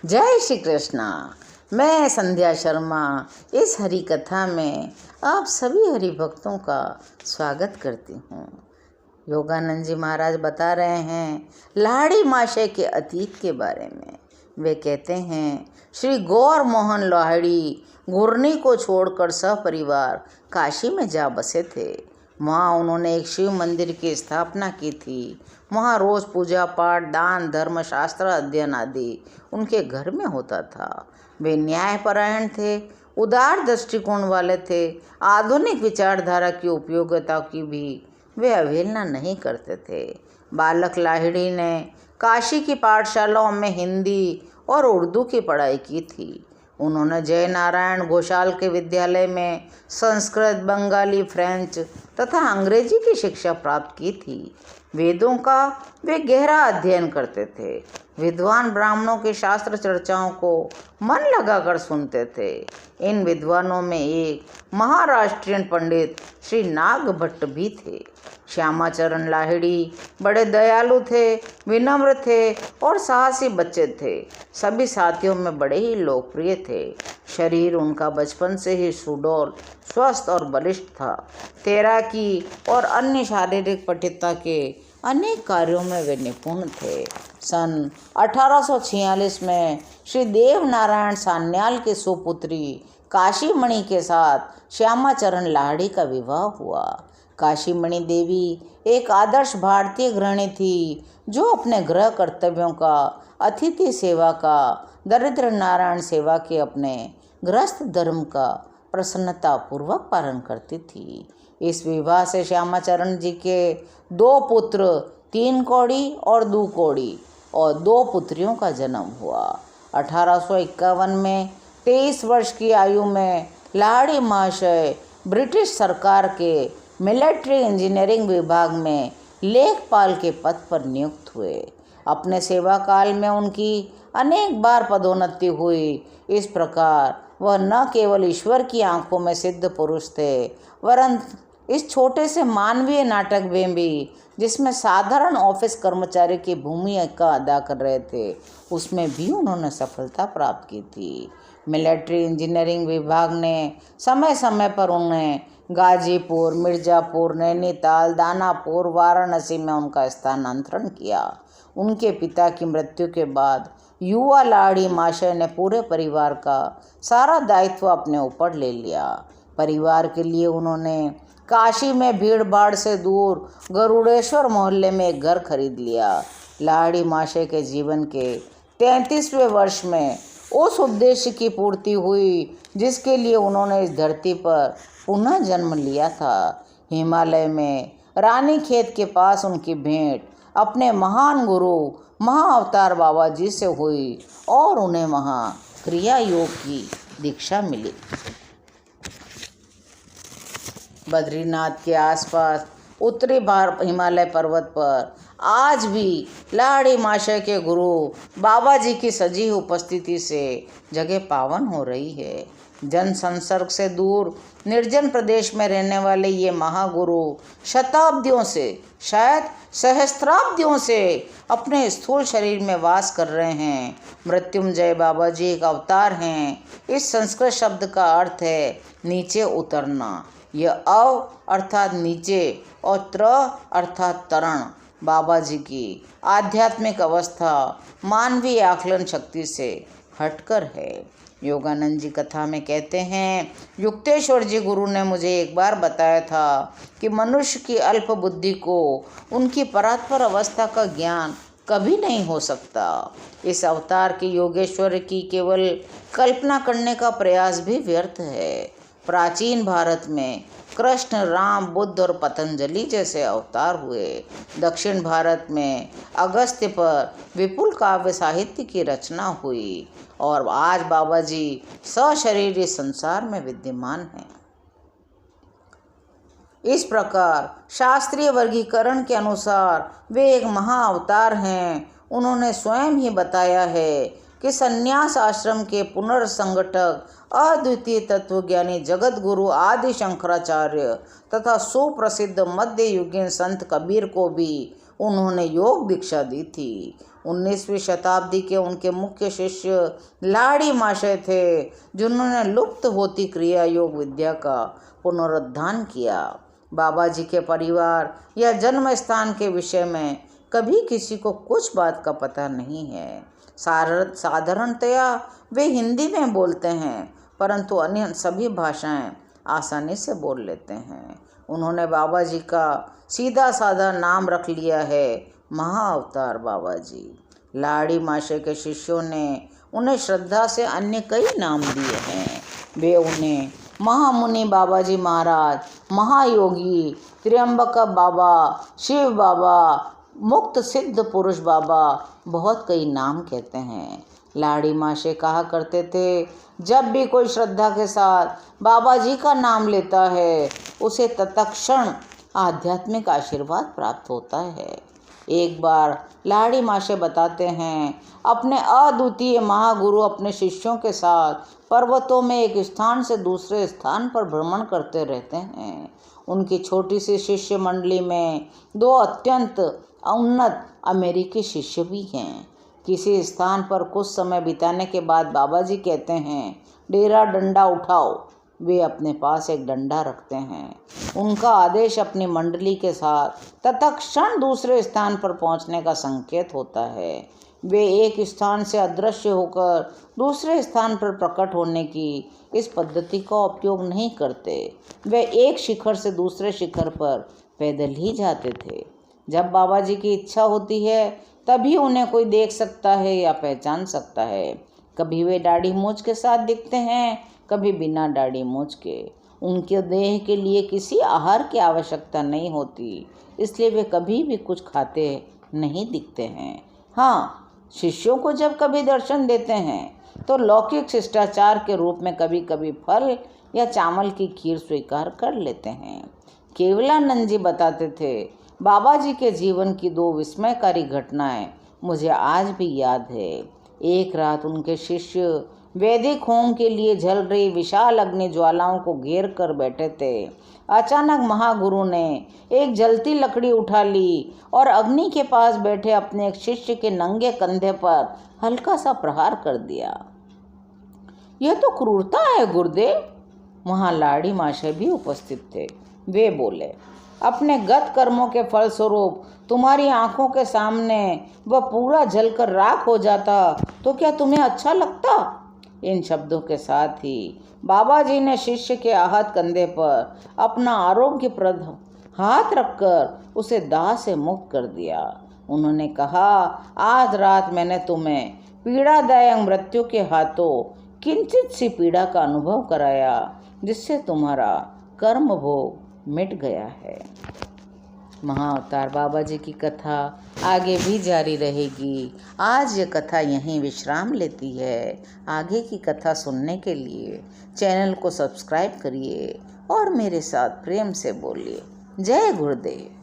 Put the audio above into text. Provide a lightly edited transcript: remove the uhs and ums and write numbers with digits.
जय श्री कृष्णा। मैं संध्या शर्मा इस हरि कथा में आप सभी हरि भक्तों का स्वागत करती हूँ। योगानंद जी महाराज बता रहे हैं लाड़ी माशय के अतीत के बारे में। वे कहते हैं श्री गौर मोहन लाहिड़ी गुरनी को छोड़कर सपरिवार काशी में जा बसे थे। वहाँ उन्होंने एक शिव मंदिर की स्थापना की थी। वहाँ रोज़ पूजा पाठ, दान, धर्म, शास्त्र अध्ययन आदि उनके घर में होता था। वे न्यायपरायण थे, उदार दृष्टिकोण वाले थे। आधुनिक विचारधारा की उपयोगिता की भी वे अवहेलना नहीं करते थे। बालक लाहिड़ी ने काशी की पाठशालाओं में हिंदी और उर्दू की पढ़ाई की थी। उन्होंने जय नारायण घोषाल के विद्यालय में संस्कृत, बंगाली, फ्रेंच तथा अंग्रेजी की शिक्षा प्राप्त की थी। वेदों का वे गहरा अध्ययन करते थे। विद्वान ब्राह्मणों की शास्त्र चर्चाओं को मन लगाकर सुनते थे। इन विद्वानों में एक महाराष्ट्रीयन पंडित श्री नाग भट्ट भी थे। श्यामाचरण लाहिड़ी बड़े दयालु थे, विनम्र थे और साहसी बच्चे थे। सभी साथियों में बड़े ही लोकप्रिय थे। शरीर उनका बचपन से ही सुडौल, स्वस्थ और बलिष्ठ था। तैराकी और अन्य शारीरिक पटुता के अनेक कार्यों में वे निपुण थे। सन 1846 में श्री देव नारायण सान्याल की सुपुत्री काशीमणि के साथ श्यामाचरण लाहिड़ी का विवाह हुआ। काशीमणि देवी एक आदर्श भारतीय गृहिणी थी जो अपने गृह कर्तव्यों का, अतिथि सेवा का, दरिद्र नारायण सेवा के अपने गृहस्थ धर्म का प्रसन्नतापूर्वक पालन करती थी। इस विवाह से श्यामाचरण जी के 2 पुत्र, 3 कौड़ी और 2 कौड़ी और 2 पुत्रियों का जन्म हुआ। 1851 में 23 वर्ष की आयु में लाहिड़ी महाशय ब्रिटिश सरकार के मिलिट्री इंजीनियरिंग विभाग में लेखपाल के पद पर नियुक्त हुए। अपने सेवा काल में उनकी अनेक बार पदोन्नति हुई। इस प्रकार वह न केवल ईश्वर की आंखों में सिद्ध पुरुष थे, वरन इस छोटे से मानवीय नाटक में भी, जिसमें साधारण ऑफिस कर्मचारी की भूमिका अदा कर रहे थे, उसमें भी उन्होंने सफलता प्राप्त की थी। मिलिट्री इंजीनियरिंग विभाग ने समय समय पर उन्हें गाजीपुर, मिर्ज़ापुर, नैनीताल, दानापुर, वाराणसी में उनका स्थानांतरण किया। उनके पिता की मृत्यु के बाद युवा लाहिड़ी महाशय ने पूरे परिवार का सारा दायित्व अपने ऊपर ले लिया। परिवार के लिए उन्होंने काशी में भीड़ भाड़ से दूर गरुड़ेश्वर मोहल्ले में एक घर खरीद लिया। लाहिड़ी महाशय के जीवन के 33वें वर्ष में उस उद्देश्य की पूर्ति हुई जिसके लिए उन्होंने इस धरती पर पुनः जन्म लिया था। हिमालय में रानीखेत के पास उनकी भेंट अपने महान गुरु महाअवतार बाबा जी से हुई और उन्हें वहाँ क्रिया योग की दीक्षा मिली। बद्रीनाथ के आसपास उत्तरी हिमालय पर्वत पर आज भी लाहिड़ी महाशय के गुरु बाबा जी की सजीव उपस्थिति से जगह पावन हो रही है। जन संसर्ग से दूर निर्जन प्रदेश में रहने वाले ये महागुरु शताब्दियों से, शायद सहस्त्राब्दियों से अपने स्थूल शरीर में वास कर रहे हैं। मृत्युंजय बाबा जी एक अवतार हैं। इस संस्कृत शब्द का अर्थ है नीचे उतरना। यह अव अर्थात नीचे और त्र अर्थात तरण बाबा जी की आध्यात्मिक अवस्था मानवीय आकलन शक्ति से हटकर है। योगानंद जी कथा में कहते हैं, युक्तेश्वर जी गुरु ने मुझे एक बार बताया था कि मनुष्य की अल्प बुद्धि को उनकी परात्पर अवस्था का ज्ञान कभी नहीं हो सकता। इस अवतार के योगेश्वर की केवल कल्पना करने का प्रयास भी व्यर्थ है। प्राचीन भारत में कृष्ण, राम, बुद्ध और पतंजलि जैसे अवतार हुए। दक्षिण भारत में अगस्त्य पर विपुल काव्य साहित्य की रचना हुई और आज बाबा जी सशरीर इस संसार में विद्यमान हैं। इस प्रकार शास्त्रीय वर्गीकरण के अनुसार वे एक महाअवतार हैं। उन्होंने स्वयं ही बताया है कि संन्यास आश्रम के पुनर्संगठक अद्वितीय तत्वज्ञानी जगत गुरु आदि शंकराचार्य तथा सुप्रसिद्ध मध्य युगीन संत कबीर को भी उन्होंने योग दीक्षा दी थी। 19वीं शताब्दी के उनके मुख्य शिष्य लाड़ी महाशय थे, जिन्होंने लुप्त होती क्रिया योग विद्या का पुनरुद्धार किया। बाबा जी के परिवार या जन्म स्थान के विषय में कभी किसी को कुछ बात का पता नहीं है। साधारणतया वे हिंदी में बोलते हैं, परंतु अन्य सभी भाषाएं आसानी से बोल लेते हैं। उन्होंने बाबा जी का सीधा साधा नाम रख लिया है, महाअवतार बाबा जी। लाड़ी महाशय के शिष्यों ने उन्हें श्रद्धा से अन्य कई नाम दिए हैं। वे उन्हें महामुनि बाबा जी महाराज, महायोगी, त्र्यंबक बाबा, शिव बाबा, मुक्त सिद्ध पुरुष बाबा, बहुत कई नाम कहते हैं। लाड़ी महाशय कहा करते थे, जब भी कोई श्रद्धा के साथ बाबा जी का नाम लेता है, उसे तत्क्षण आध्यात्मिक आशीर्वाद प्राप्त होता है। एक बार लाड़ी महाशय बताते हैं, अपने अद्वितीय महागुरु अपने शिष्यों के साथ पर्वतों में एक स्थान से दूसरे स्थान पर भ्रमण करते रहते हैं। उनकी छोटी सी शिष्य मंडली में 2 अत्यंत उन्नत अमेरिकी शिष्य भी हैं। किसी स्थान पर कुछ समय बिताने के बाद बाबा जी कहते हैं, डेरा डंडा उठाओ। वे अपने पास एक डंडा रखते हैं। उनका आदेश अपनी मंडली के साथ तत्क्षण दूसरे स्थान पर पहुंचने का संकेत होता है। वे एक स्थान से अदृश्य होकर दूसरे स्थान पर प्रकट होने की इस पद्धति का उपयोग नहीं करते। वे एक शिखर से दूसरे शिखर पर पैदल ही जाते थे। जब बाबा जी की इच्छा होती है तभी उन्हें कोई देख सकता है या पहचान सकता है। कभी वे दाढ़ी मूंछ के साथ दिखते हैं, कभी बिना दाढ़ी मूंछ के। उनके देह के लिए किसी आहार की आवश्यकता नहीं होती, इसलिए वे कभी भी कुछ खाते नहीं दिखते हैं। हाँ, शिष्यों को जब कभी दर्शन देते हैं तो लौकिक शिष्टाचार के रूप में कभी कभी फल या चावल की खीर स्वीकार कर लेते हैं। केवलानंद जी बताते थे, बाबा जी के जीवन की 2 विस्मयकारी घटनाएं मुझे आज भी याद है। एक रात उनके शिष्य वैदिक होम के लिए जल रही विशाल अग्नि ज्वालाओं को घेर कर बैठे थे। अचानक महागुरु ने एक जलती लकड़ी उठा ली और अग्नि के पास बैठे अपने एक शिष्य के नंगे कंधे पर हल्का सा प्रहार कर दिया। यह तो क्रूरता है गुरुदेव। वहाँ लाड़ी महाशय भी उपस्थित थे। वे बोले, अपने गत कर्मों के फलस्वरूप तुम्हारी आंखों के सामने वह पूरा जलकर राख हो जाता तो क्या तुम्हें अच्छा लगता? इन शब्दों के साथ ही बाबा जी ने शिष्य के आहत कंधे पर अपना आरोग्यप्रद हाथ रखकर उसे दाह से मुक्त कर दिया। उन्होंने कहा, आज रात मैंने तुम्हें पीड़ादायक मृत्यु के हाथों किंचित सी पीड़ा का अनुभव कराया, जिससे तुम्हारा कर्म भोग मिट गया है। महाअवतार बाबा जी की कथा आगे भी जारी रहेगी। आज ये कथा यहीं विश्राम लेती है। आगे की कथा सुनने के लिए चैनल को सब्सक्राइब करिए और मेरे साथ प्रेम से बोलिए। जय गुरुदेव।